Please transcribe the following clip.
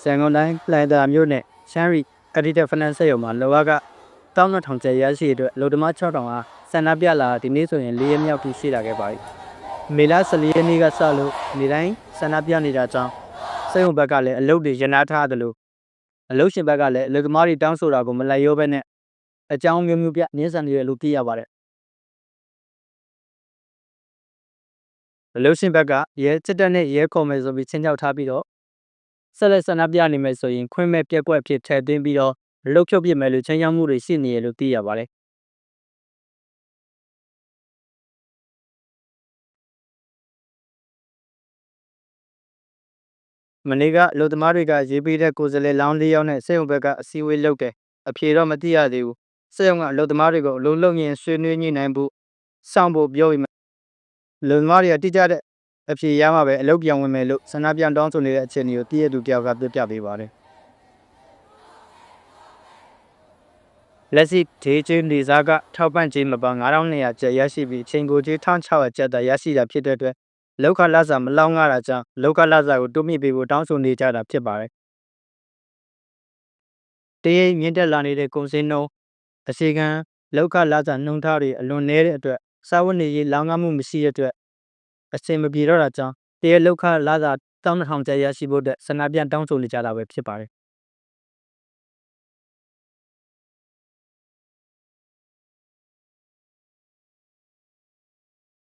စံကုန်တိုင်းလှိုင်သာမြို့နယ်ရှမ်းရီအဒီတက်ဖနန်ဆက်ရုံမှာလောက12,000ကျပ်ရရှိအတွက်လုံသမား6,000ဟာဆန္ဒပြလာဒီနေ့ဆိုရင်4ရက်မြောက်ထိရှိလာခဲ့ပါပြီ။မေလ14ရက်နေ့ကစလို့နေ့တိုင်းဆန္ဒပြနေတာကြောင့်စက်ရုံဘက်ကလည်းအလုပ်တွေရနာထားတယ်လို့အလုပ်ရှင်ဘက်ကလည်းအလုပ်သမားတွေတောင်းဆိုတာကိုမလိုက်ရောဘဲနဲ့အကြောင်းမျိုးမျိုးပြညှင်းဆန်နေတယ်လို့သိရပါတယ်။အလုပ်ရှင်ဘက်ကရဲစစ်တပ်နဲ့ရဲခေါ်မယ်ဆိုပြီးချင်းချောက်ထားပြီးတော့ဆက်လက်ဆန္ဒပြနေမယ်ဆိုရင်ခွင့်မဲ့ပြက်ကွက်ဖြစ်ထည့်သွင်းပြီးတော့အလုပ်ဖြုတ်ပြမယ်လို့ချင်းချောက်မှုတွေရှိနေတယ်လို့သိရပါတယ်။မနေ့ကအလုပ်သမားတွေကရေးပေးတဲ့ကိုယ်စားလှယ်လောင်း၄ယောက်နဲ့စက်ရုံဘက်ကအစည်းအဝေးလုပ်တယ်။အဖြေတော့မသိရသေးဘူး။စက်ရုံကအလုပ်သမားတွေကိုအလုပ်လုပ်ရင်ဆွေးနွေးညှိနှိုင်းဖို့စောင့်ဖို့ပြောပြီးအလုပ်သမားတွေကတိကျတဲ့အဖြေရမှာပဲအလုပ်ပြောင်းဝင်မယ်လို့ဆန္ဒပြတောင်းဆိုနေတဲ့အခြေအနေကိုတည့်ရသူတယောက်ကပြပြပေးပါတယ်။လက်ရှိဒေးချင်းနေစားကထောက်ပံ့ခြင်းမပေါင်း9,200ကျပ်ရရှိပြီးချိန်ကိုကြီး1,600ကျပ်သာရရှိတာဖြစ်တဲ့အတွက်လောက်ခလစာမလောက်ငှတာကြောင့်လောက်ခလစာကိုတိုးမြှင့်ပေးဖို့တောင်းဆိုနေကြတာဖြစ်ပါတယ်။တရိပ်မြင့်တက်လာနေတဲ့ကုန်စည်နှုန်းအစီခံလောက်ခလစာနှုန်းထားတွေအလွန်နည်းတဲ့အတွက်စားဝတ်နေရေးလောင်ငမှုမရှိတဲ့အတွက်အဆင်မပြေတော့တာကြောင့်တရိပ်လောက်ခလစာ12,000ကျပ်ရရှိဖို့အတွက်ဆန္ဒပြတောင်းဆိုနေကြတာပဲဖြစ်ပါတယ်